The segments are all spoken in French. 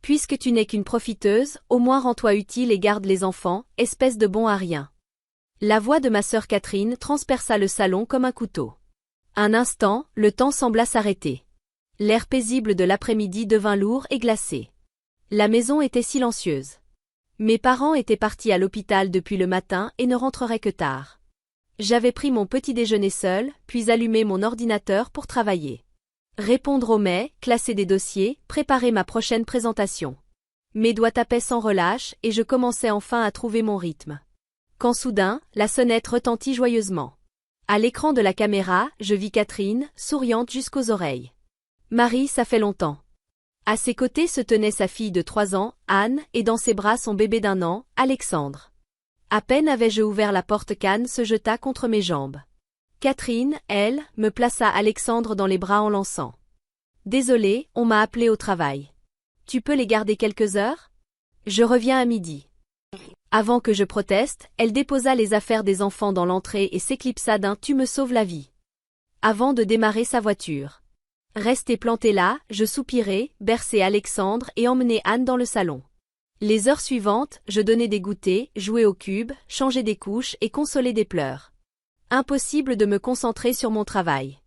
Puisque tu n'es qu'une profiteuse, au moins rends-toi utile et garde les enfants, espèce de bon à rien. La voix de ma sœur Catherine transperça le salon comme un couteau. Un instant, le temps sembla s'arrêter. L'air paisible de l'après-midi devint lourd et glacé. La maison était silencieuse. Mes parents étaient partis à l'hôpital depuis le matin et ne rentreraient que tard. J'avais pris mon petit déjeuner seul, puis allumé mon ordinateur pour travailler. Répondre aux mails, classer des dossiers, préparer ma prochaine présentation. Mes doigts tapaient sans relâche et je commençais enfin à trouver mon rythme. Quand soudain, la sonnette retentit joyeusement. À l'écran de la caméra, je vis Catherine, souriante jusqu'aux oreilles. Marie, ça fait longtemps. À ses côtés se tenait sa fille de 3 ans, Anne, et dans ses bras son bébé d'1 an, Alexandre. À peine avais-je ouvert la porte qu'Anne se jeta contre mes jambes. Catherine, elle, me plaça Alexandre dans les bras en lançant. Désolée, on m'a appelé au travail. Tu peux les garder quelques heures? Je reviens à midi. Avant que je proteste, elle déposa les affaires des enfants dans l'entrée et s'éclipsa d'un « tu me sauves la vie » avant de démarrer sa voiture. Restée plantée là, je soupirai, berçai Alexandre et emmenai Anne dans le salon. Les heures suivantes, je donnais des goûters, jouais au cube, changeais des couches et consolais des pleurs. Impossible de me concentrer sur mon travail.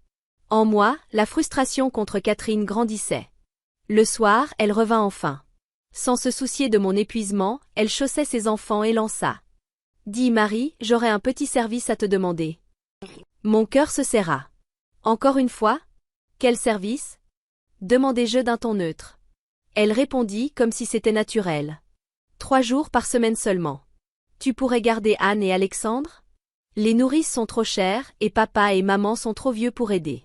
En moi, la frustration contre Catherine grandissait. Le soir, elle revint enfin. Sans se soucier de mon épuisement, elle chaussait ses enfants et lança. « Dis Marie, j'aurais un petit service à te demander. » Mon cœur se serra. « Encore une fois? Quel service? » demandai-je d'un ton neutre. Elle répondit comme si c'était naturel. « 3 jours par semaine seulement. Tu pourrais garder Anne et Alexandre? Les nourrices sont trop chères et papa et maman sont trop vieux pour aider.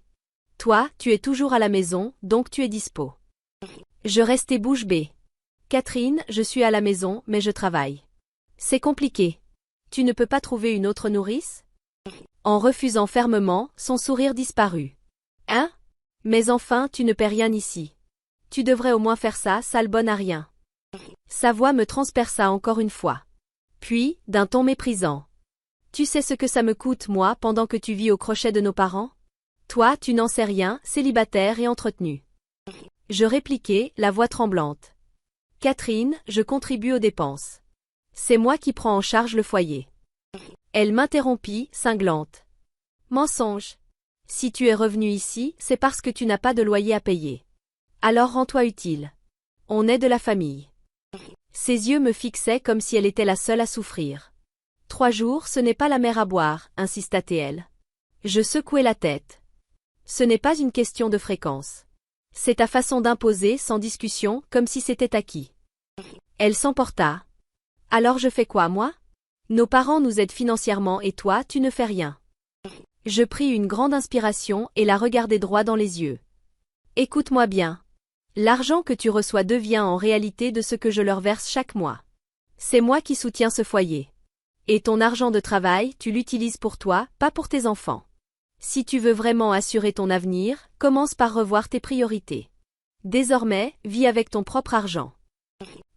Toi, tu es toujours à la maison, donc tu es dispo. » Je restai bouche bée. Catherine, je suis à la maison, mais je travaille. C'est compliqué. Tu ne peux pas trouver une autre nourrice? En refusant fermement, son sourire disparut. Hein? Mais enfin, tu ne paies rien ici. Tu devrais au moins faire ça, sale bonne à rien. Sa voix me transperça encore une fois. Puis, d'un ton méprisant. Tu sais ce que ça me coûte, moi, pendant que tu vis au crochet de nos parents? Toi, tu n'en sais rien, célibataire et entretenu. Je répliquai, la voix tremblante. Catherine, je contribue aux dépenses. C'est moi qui prends en charge le foyer. Elle m'interrompit, cinglante. Mensonge. Si tu es revenu ici, c'est parce que tu n'as pas de loyer à payer. Alors rends-toi utile. On est de la famille. Ses yeux me fixaient comme si elle était la seule à souffrir. 3 jours, ce n'est pas la mer à boire, insista-t-elle. Je secouai la tête. Ce n'est pas une question de fréquence. C'est ta façon d'imposer sans discussion, comme si c'était acquis. Elle s'emporta. Alors je fais quoi, moi? Nos parents nous aident financièrement et toi, tu ne fais rien. Je pris une grande inspiration et la regardai droit dans les yeux. Écoute-moi bien. L'argent que tu reçois devient en réalité de ce que je leur verse chaque mois. C'est moi qui soutiens ce foyer. Et ton argent de travail, tu l'utilises pour toi, pas pour tes enfants. Si tu veux vraiment assurer ton avenir, commence par revoir tes priorités. Désormais, vis avec ton propre argent.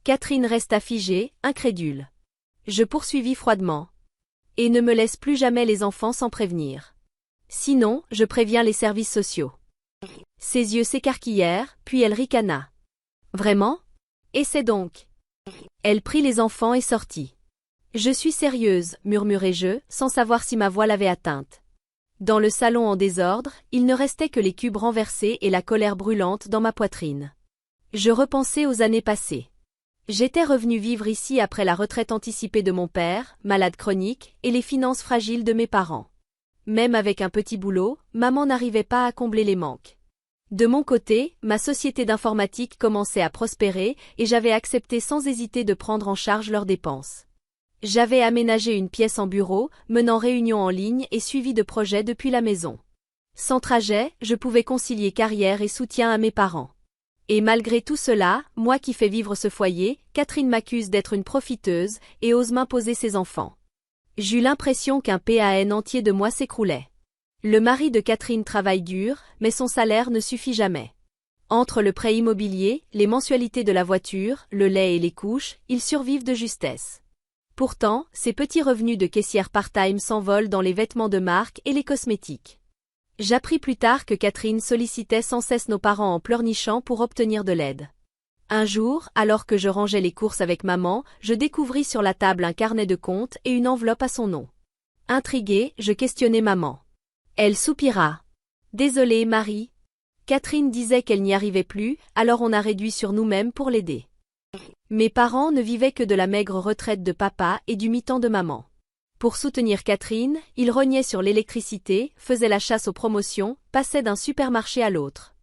Catherine resta figée, incrédule. Je poursuivis froidement. Et ne me laisse plus jamais les enfants sans prévenir. Sinon, je préviens les services sociaux. Ses yeux s'écarquillèrent, puis elle ricana. Vraiment? Essaie donc. Elle prit les enfants et sortit. Je suis sérieuse, murmurai-je, sans savoir si ma voix l'avait atteinte. Dans le salon en désordre, il ne restait que les cubes renversés et la colère brûlante dans ma poitrine. Je repensai aux années passées. J'étais revenue vivre ici après la retraite anticipée de mon père, malade chronique, et les finances fragiles de mes parents. Même avec un petit boulot, maman n'arrivait pas à combler les manques. De mon côté, ma société d'informatique commençait à prospérer et j'avais accepté sans hésiter de prendre en charge leurs dépenses. J'avais aménagé une pièce en bureau, menant réunions en ligne et suivi de projets depuis la maison. Sans trajet, je pouvais concilier carrière et soutien à mes parents. Et malgré tout cela, moi qui fais vivre ce foyer, Catherine m'accuse d'être une profiteuse et ose m'imposer ses enfants. J'eus l'impression qu'un PAN entier de moi s'écroulait. Le mari de Catherine travaille dur, mais son salaire ne suffit jamais. Entre le prêt immobilier, les mensualités de la voiture, le lait et les couches, ils survivent de justesse. Pourtant, ces petits revenus de caissière part-time s'envolent dans les vêtements de marque et les cosmétiques. J'appris plus tard que Catherine sollicitait sans cesse nos parents en pleurnichant pour obtenir de l'aide. Un jour, alors que je rangeais les courses avec maman, je découvris sur la table un carnet de comptes et une enveloppe à son nom. Intriguée, je questionnai maman. Elle soupira. Désolée, Marie. Catherine disait qu'elle n'y arrivait plus, alors on a réduit sur nous-mêmes pour l'aider. Mes parents ne vivaient que de la maigre retraite de papa et du mi-temps de maman. Pour soutenir Catherine, ils rognaient sur l'électricité, faisaient la chasse aux promotions, passaient d'un supermarché à l'autre.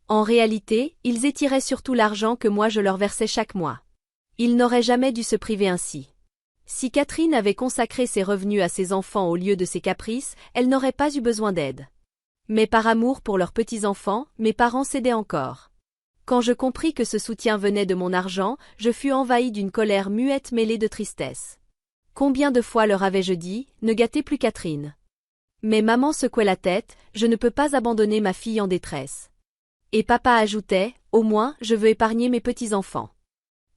En réalité, ils étiraient surtout l'argent que moi je leur versais chaque mois. Ils n'auraient jamais dû se priver ainsi. Si Catherine avait consacré ses revenus à ses enfants au lieu de ses caprices, elle n'aurait pas eu besoin d'aide. Mais par amour pour leurs petits-enfants, mes parents cédaient encore. Quand je compris que ce soutien venait de mon argent, je fus envahi d'une colère muette mêlée de tristesse. Combien de fois leur avais-je dit, ne gâtez plus Catherine. Mais maman secouait la tête, je ne peux pas abandonner ma fille en détresse. Et papa ajoutait, au moins, je veux épargner mes petits-enfants.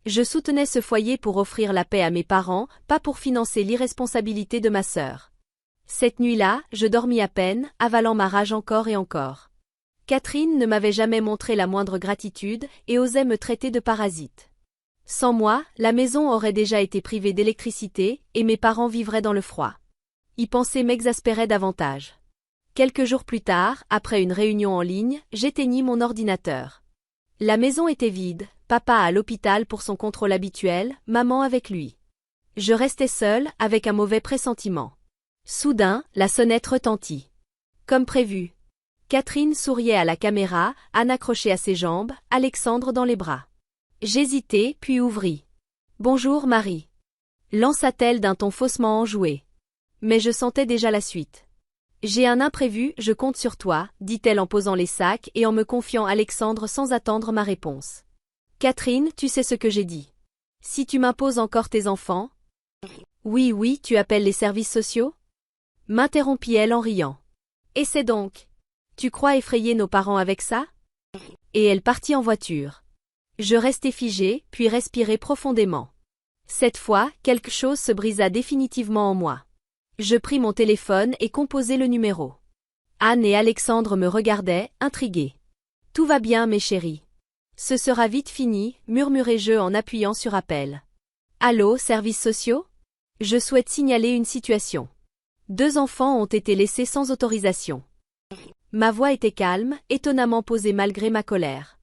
Je soutenais ce foyer pour offrir la paix à mes parents, pas pour financer l'irresponsabilité de ma sœur. Cette nuit-là, je dormis à peine, avalant ma rage encore et encore. Catherine ne m'avait jamais montré la moindre gratitude et osait me traiter de parasite. Sans moi, la maison aurait déjà été privée d'électricité et mes parents vivraient dans le froid. Y penser m'exaspérait davantage. Quelques jours plus tard, après une réunion en ligne, j'éteignis mon ordinateur. La maison était vide, papa à l'hôpital pour son contrôle habituel, maman avec lui. Je restais seule, avec un mauvais pressentiment. Soudain, la sonnette retentit. Comme prévu. Catherine souriait à la caméra, Anne accrochée à ses jambes, Alexandre dans les bras. J'hésitai, puis ouvris. Bonjour Marie. Lança-t-elle d'un ton faussement enjoué. Mais je sentais déjà la suite. J'ai un imprévu, je compte sur toi, dit-elle en posant les sacs et en me confiant Alexandre sans attendre ma réponse. Catherine, tu sais ce que j'ai dit. Si tu m'imposes encore tes enfants. Oui, oui, tu appelles les services sociaux? M'interrompit-elle en riant. Essaie donc. Tu crois effrayer nos parents avec ça? Et elle partit en voiture. Je restai figée, puis respirai profondément. Cette fois, quelque chose se brisa définitivement en moi. Je pris mon téléphone et composai le numéro. Anne et Alexandre me regardaient, intrigués. Tout va bien, mes chéris. Ce sera vite fini, murmurai-je en appuyant sur appel. Allô, services sociaux? Je souhaite signaler une situation. 2 enfants ont été laissés sans autorisation. Ma voix était calme, étonnamment posée malgré ma colère.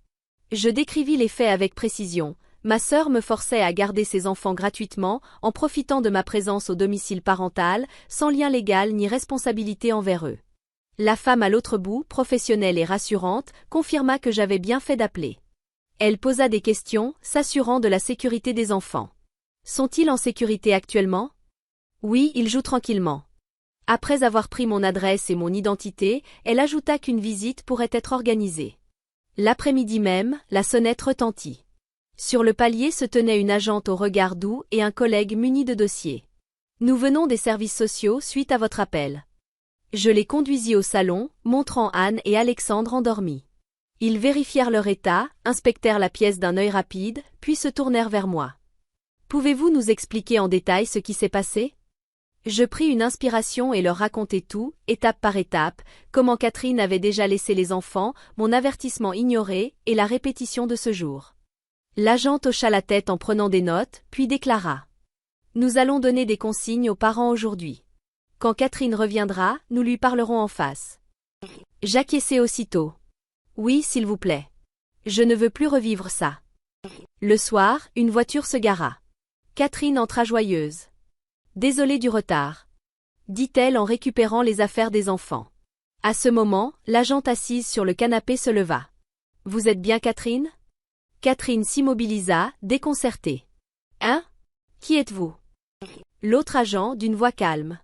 Je décrivis les faits avec précision. Ma sœur me forçait à garder ses enfants gratuitement, en profitant de ma présence au domicile parental, sans lien légal ni responsabilité envers eux. La femme à l'autre bout, professionnelle et rassurante, confirma que j'avais bien fait d'appeler. Elle posa des questions, s'assurant de la sécurité des enfants. Sont-ils en sécurité actuellement? Oui, ils jouent tranquillement. Après avoir pris mon adresse et mon identité, elle ajouta qu'une visite pourrait être organisée. L'après-midi même, la sonnette retentit. Sur le palier se tenait une agente au regard doux et un collègue muni de dossiers. Nous venons des services sociaux suite à votre appel. Je les conduisis au salon, montrant Anne et Alexandre endormis. Ils vérifièrent leur état, inspectèrent la pièce d'un œil rapide, puis se tournèrent vers moi. Pouvez-vous nous expliquer en détail ce qui s'est passé? Je pris une inspiration et leur racontai tout, étape par étape, comment Catherine avait déjà laissé les enfants, mon avertissement ignoré, et la répétition de ce jour. L'agente hocha la tête en prenant des notes, puis déclara. Nous allons donner des consignes aux parents aujourd'hui. Quand Catherine reviendra, nous lui parlerons en face. J'acquiesçai aussitôt. Oui, s'il vous plaît. Je ne veux plus revivre ça. Le soir, une voiture se gara. Catherine entra joyeuse. Désolée du retard, dit-elle en récupérant les affaires des enfants. À ce moment, l'agente assise sur le canapé se leva. Vous êtes bien Catherine? Catherine s'immobilisa, déconcertée. Hein? Qui êtes-vous? L'autre agent, d'une voix calme.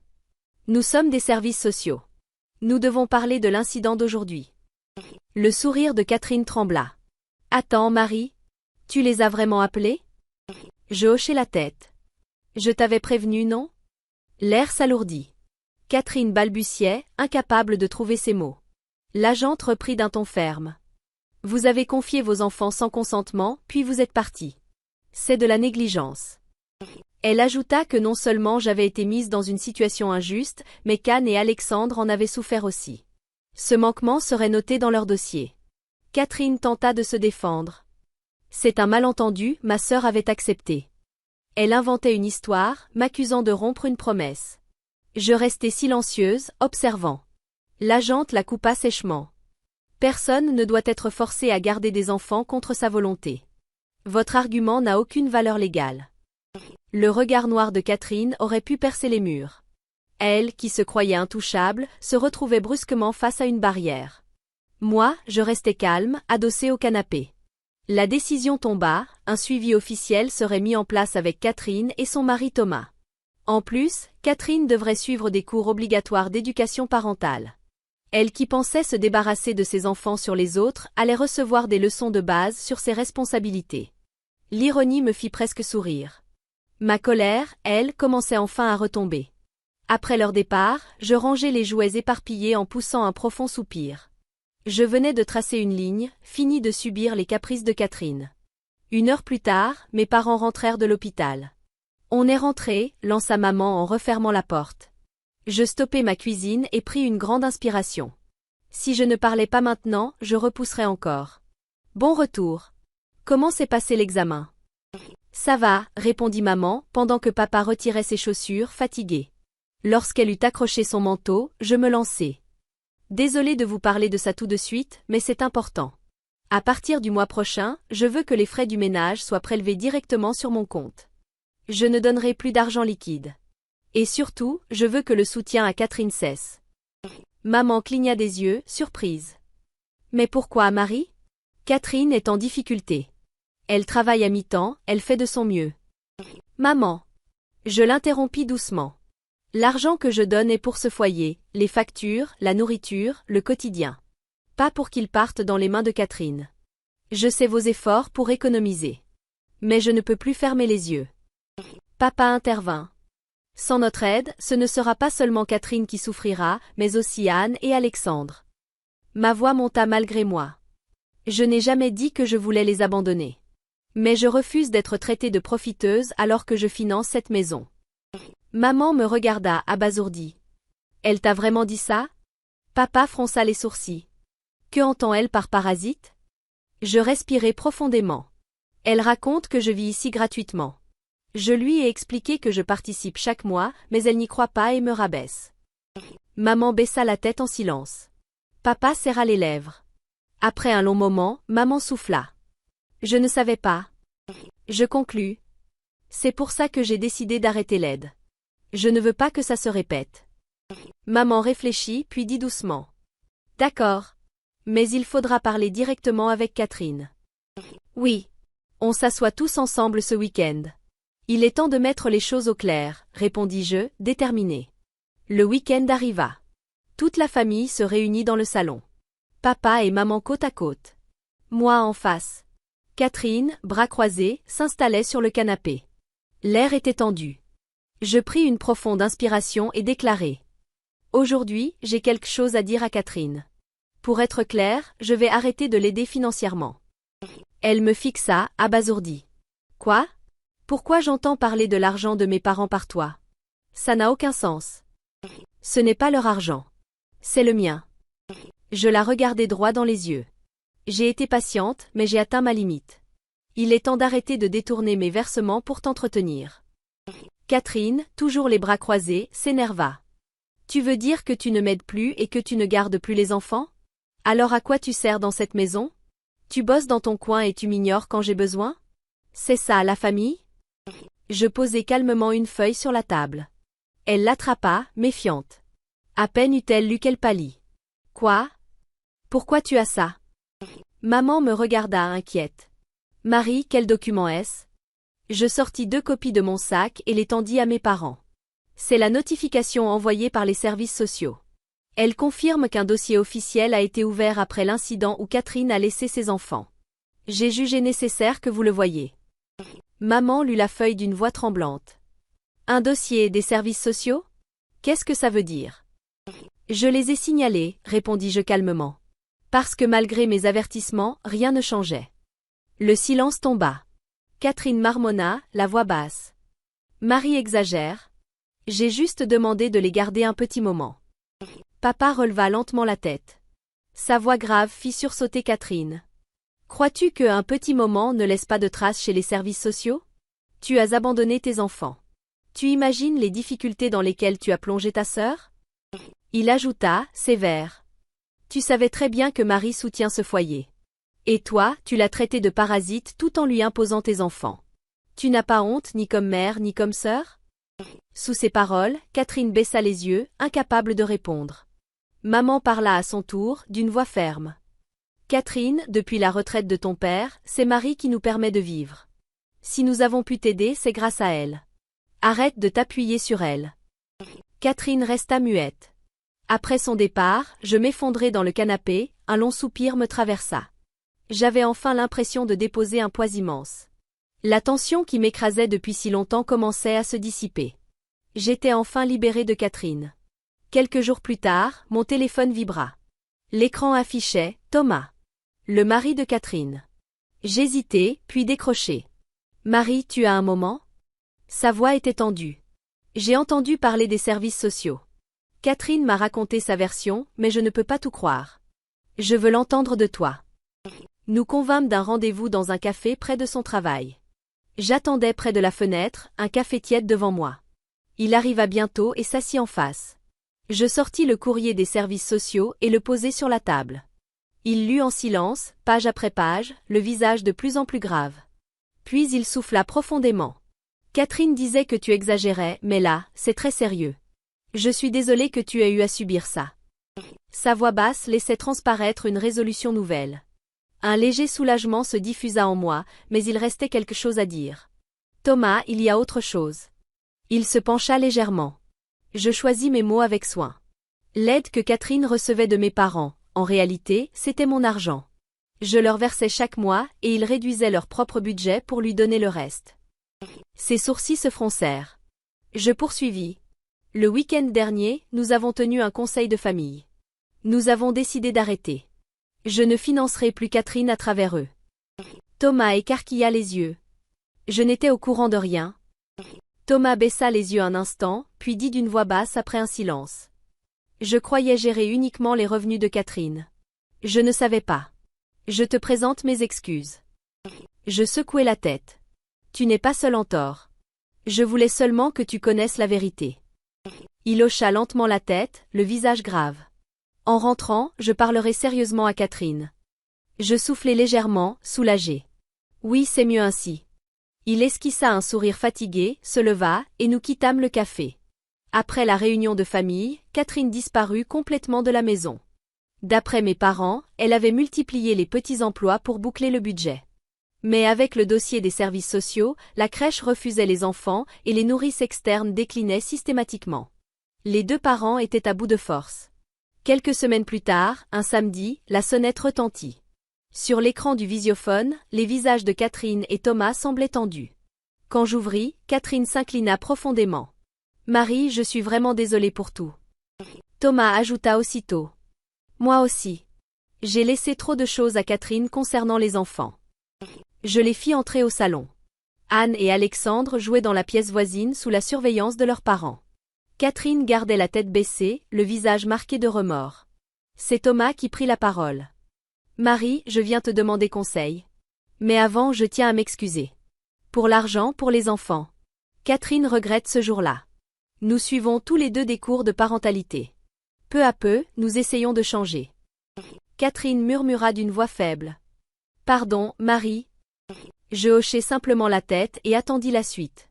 Nous sommes des services sociaux. Nous devons parler de l'incident d'aujourd'hui. Le sourire de Catherine trembla. Attends, Marie. Tu les as vraiment appelés? Je hochai la tête. Je t'avais prévenu, non? L'air s'alourdit. Catherine balbutiait, incapable de trouver ses mots. L'agente reprit d'un ton ferme. Vous avez confié vos enfants sans consentement, puis vous êtes parti. C'est de la négligence. Elle ajouta que non seulement j'avais été mise dans une situation injuste, mais qu'Anne et Alexandre en avaient souffert aussi. Ce manquement serait noté dans leur dossier. Catherine tenta de se défendre. C'est un malentendu, ma sœur avait accepté. Elle inventait une histoire, m'accusant de rompre une promesse. Je restai silencieuse, observant. L'agente la coupa sèchement. Personne ne doit être forcé à garder des enfants contre sa volonté. Votre argument n'a aucune valeur légale. Le regard noir de Catherine aurait pu percer les murs. Elle, qui se croyait intouchable, se retrouvait brusquement face à une barrière. Moi, je restais calme, adossée au canapé. La décision tomba, un suivi officiel serait mis en place avec Catherine et son mari Thomas. En plus, Catherine devrait suivre des cours obligatoires d'éducation parentale. Elle qui pensait se débarrasser de ses enfants sur les autres allait recevoir des leçons de base sur ses responsabilités. L'ironie me fit presque sourire. Ma colère, elle, commençait enfin à retomber. Après leur départ, je rangeai les jouets éparpillés en poussant un profond soupir. Je venais de tracer une ligne, fini de subir les caprices de Catherine. 1 heure plus tard, mes parents rentrèrent de l'hôpital. On est rentré, lança maman en refermant la porte. Je stoppai ma cuisine et pris une grande inspiration. Si je ne parlais pas maintenant, je repousserais encore. Bon retour. Comment s'est passé l'examen? Ça va, répondit maman, pendant que papa retirait ses chaussures, fatigué. Lorsqu'elle eut accroché son manteau, je me lançai. Désolée de vous parler de ça tout de suite, mais c'est important. À partir du mois prochain, je veux que les frais du ménage soient prélevés directement sur mon compte. Je ne donnerai plus d'argent liquide. Et surtout, je veux que le soutien à Catherine cesse. Maman cligna des yeux, surprise. Mais pourquoi à Marie? Catherine est en difficulté. Elle travaille à mi-temps, elle fait de son mieux. Maman. Je l'interrompis doucement. L'argent que je donne est pour ce foyer, les factures, la nourriture, le quotidien. Pas pour qu'il parte dans les mains de Catherine. Je sais vos efforts pour économiser. Mais je ne peux plus fermer les yeux. Papa intervint. Sans notre aide, ce ne sera pas seulement Catherine qui souffrira, mais aussi Anne et Alexandre. Ma voix monta malgré moi. Je n'ai jamais dit que je voulais les abandonner. Mais je refuse d'être traitée de profiteuse alors que je finance cette maison. Maman me regarda abasourdie. Elle t'a vraiment dit ça? Papa fronça les sourcils. Que entend-elle par parasite? Je respirai profondément. Elle raconte que je vis ici gratuitement. Je lui ai expliqué que je participe chaque mois, mais elle n'y croit pas et me rabaisse. Maman baissa la tête en silence. Papa serra les lèvres. Après un long moment, maman souffla. Je ne savais pas. Je conclus. C'est pour ça que j'ai décidé d'arrêter l'aide. Je ne veux pas que ça se répète. Maman réfléchit puis dit doucement. D'accord. Mais il faudra parler directement avec Catherine. Oui. On s'assoit tous ensemble ce week-end. Il est temps de mettre les choses au clair, répondis-je, déterminé. Le week-end arriva. Toute la famille se réunit dans le salon. Papa et maman côte à côte. Moi en face. Catherine, bras croisés, s'installait sur le canapé. L'air était tendu. Je pris une profonde inspiration et déclarai. Aujourd'hui, j'ai quelque chose à dire à Catherine. Pour être clair, je vais arrêter de l'aider financièrement. Elle me fixa, abasourdie. Quoi? Pourquoi j'entends parler de l'argent de mes parents par toi? Ça n'a aucun sens. Ce n'est pas leur argent. C'est le mien. Je la regardai droit dans les yeux. J'ai été patiente, mais j'ai atteint ma limite. Il est temps d'arrêter de détourner mes versements pour t'entretenir. Catherine, toujours les bras croisés, s'énerva. Tu veux dire que tu ne m'aides plus et que tu ne gardes plus les enfants? Alors à quoi tu sers dans cette maison? Tu bosses dans ton coin et tu m'ignores quand j'ai besoin? C'est ça, la famille? Je posai calmement une feuille sur la table. Elle l'attrapa, méfiante. À peine eut-elle lu qu'elle pâlit. Quoi? Pourquoi tu as ça? Maman me regarda inquiète. Marie, quel document est-ce? Je sortis 2 copies de mon sac et les tendis à mes parents. C'est la notification envoyée par les services sociaux. Elle confirme qu'un dossier officiel a été ouvert après l'incident où Catherine a laissé ses enfants. J'ai jugé nécessaire que vous le voyiez. Maman lut la feuille d'une voix tremblante. Un dossier des services sociaux? Qu'est-ce que ça veut dire? Je les ai signalés, répondis-je calmement. Parce que malgré mes avertissements, rien ne changeait. Le silence tomba. Catherine marmonna, la voix basse. Marie exagère. J'ai juste demandé de les garder un petit moment. Papa releva lentement la tête. Sa voix grave fit sursauter Catherine. Crois-tu qu'un petit moment ne laisse pas de traces chez les services sociaux? Tu as abandonné tes enfants. Tu imagines les difficultés dans lesquelles tu as plongé ta sœur? Il ajouta, sévère. Tu savais très bien que Marie soutient ce foyer. Et toi, tu l'as traité de parasite tout en lui imposant tes enfants. Tu n'as pas honte ni comme mère ni comme sœur? Sous ces paroles, Catherine baissa les yeux, incapable de répondre. Maman parla à son tour, d'une voix ferme. Catherine, depuis la retraite de ton père, c'est Marie qui nous permet de vivre. Si nous avons pu t'aider, c'est grâce à elle. Arrête de t'appuyer sur elle. Catherine resta muette. Après son départ, je m'effondrai dans le canapé, un long soupir me traversa. J'avais enfin l'impression de déposer un poids immense. La tension qui m'écrasait depuis si longtemps commençait à se dissiper. J'étais enfin libérée de Catherine. Quelques jours plus tard, mon téléphone vibra. L'écran affichait « Thomas ». Le mari de Catherine. J'hésitai, puis décrochai. « Marie, tu as un moment ?» Sa voix était tendue. J'ai entendu parler des services sociaux. Catherine m'a raconté sa version, mais je ne peux pas tout croire. Je veux l'entendre de toi. Nous convînmes d'un rendez-vous dans un café près de son travail. J'attendais près de la fenêtre, un café tiède devant moi. Il arriva bientôt et s'assit en face. Je sortis le courrier des services sociaux et le posai sur la table. Il lut en silence, page après page, le visage de plus en plus grave. Puis il souffla profondément. Catherine disait que tu exagérais, mais là, c'est très sérieux. Je suis désolée que tu aies eu à subir ça. Sa voix basse laissait transparaître une résolution nouvelle. Un léger soulagement se diffusa en moi, mais il restait quelque chose à dire. Thomas, il y a autre chose. Il se pencha légèrement. Je choisis mes mots avec soin. L'aide que Catherine recevait de mes parents, en réalité, c'était mon argent. Je leur versais chaque mois et ils réduisaient leur propre budget pour lui donner le reste. Ses sourcils se froncèrent. Je poursuivis. Le week-end dernier, nous avons tenu un conseil de famille. Nous avons décidé d'arrêter. Je ne financerai plus Catherine à travers eux. Thomas écarquilla les yeux. Je n'étais au courant de rien. Thomas baissa les yeux un instant, puis dit d'une voix basse après un silence. Je croyais gérer uniquement les revenus de Catherine. Je ne savais pas. Je te présente mes excuses. Je secouai la tête. Tu n'es pas seul en tort. Je voulais seulement que tu connaisses la vérité. Il hocha lentement la tête, le visage grave. En rentrant, je parlerai sérieusement à Catherine. Je soufflai légèrement, soulagé. Oui, c'est mieux ainsi. Il esquissa un sourire fatigué, se leva, et nous quittâmes le café. Après la réunion de famille, Catherine disparut complètement de la maison. D'après mes parents, elle avait multiplié les petits emplois pour boucler le budget. Mais avec le dossier des services sociaux, la crèche refusait les enfants et les nourrices externes déclinaient systématiquement. Les deux parents étaient à bout de force. Quelques semaines plus tard, un samedi, la sonnette retentit. Sur l'écran du visiophone, les visages de Catherine et Thomas semblaient tendus. Quand j'ouvris, Catherine s'inclina profondément. « Marie, je suis vraiment désolée pour tout. » Thomas ajouta aussitôt. « Moi aussi. J'ai laissé trop de choses à Catherine concernant les enfants. » Je les fis entrer au salon. Anne et Alexandre jouaient dans la pièce voisine sous la surveillance de leurs parents. Catherine gardait la tête baissée, le visage marqué de remords. C'est Thomas qui prit la parole. « Marie, je viens te demander conseil. Mais avant, je tiens à m'excuser. Pour l'argent, pour les enfants. Catherine regrette ce jour-là. Nous suivons tous les deux des cours de parentalité. Peu à peu, nous essayons de changer. » Catherine murmura d'une voix faible. « Pardon, Marie. » Je hochai simplement la tête et attendis la suite.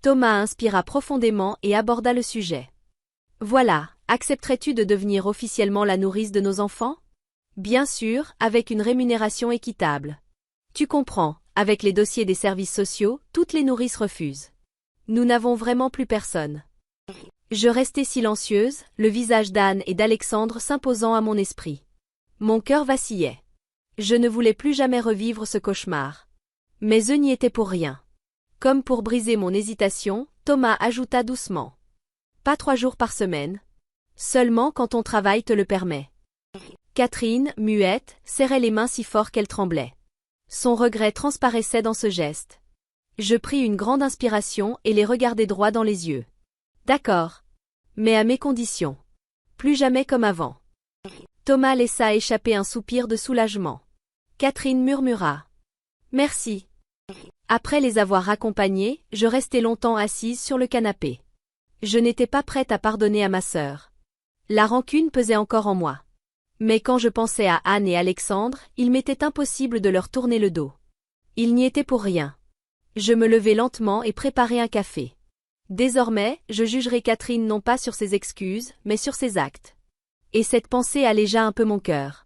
Thomas inspira profondément et aborda le sujet. « Voilà, accepterais-tu de devenir officiellement la nourrice de nos enfants ? Bien sûr, avec une rémunération équitable. Tu comprends, avec les dossiers des services sociaux, toutes les nourrices refusent. Nous n'avons vraiment plus personne. » Je restai silencieuse, le visage d'Anne et d'Alexandre s'imposant à mon esprit. Mon cœur vacillait. Je ne voulais plus jamais revivre ce cauchemar. Mais eux n'y étaient pour rien. Comme pour briser mon hésitation, Thomas ajouta doucement. Pas 3 jours par semaine. Seulement quand ton travail te le permet. Catherine, muette, serrait les mains si fort qu'elle tremblait. Son regret transparaissait dans ce geste. Je pris une grande inspiration et les regardai droit dans les yeux. D'accord. Mais à mes conditions. Plus jamais comme avant. Thomas laissa échapper un soupir de soulagement. Catherine murmura. Merci. Après les avoir accompagnés, je restai longtemps assise sur le canapé. Je n'étais pas prête à pardonner à ma sœur. La rancune pesait encore en moi. Mais quand je pensais à Anne et Alexandre, il m'était impossible de leur tourner le dos. Ils n'y étaient pour rien. Je me levai lentement et préparai un café. Désormais, je jugerai Catherine non pas sur ses excuses, mais sur ses actes. Et cette pensée allégea un peu mon cœur.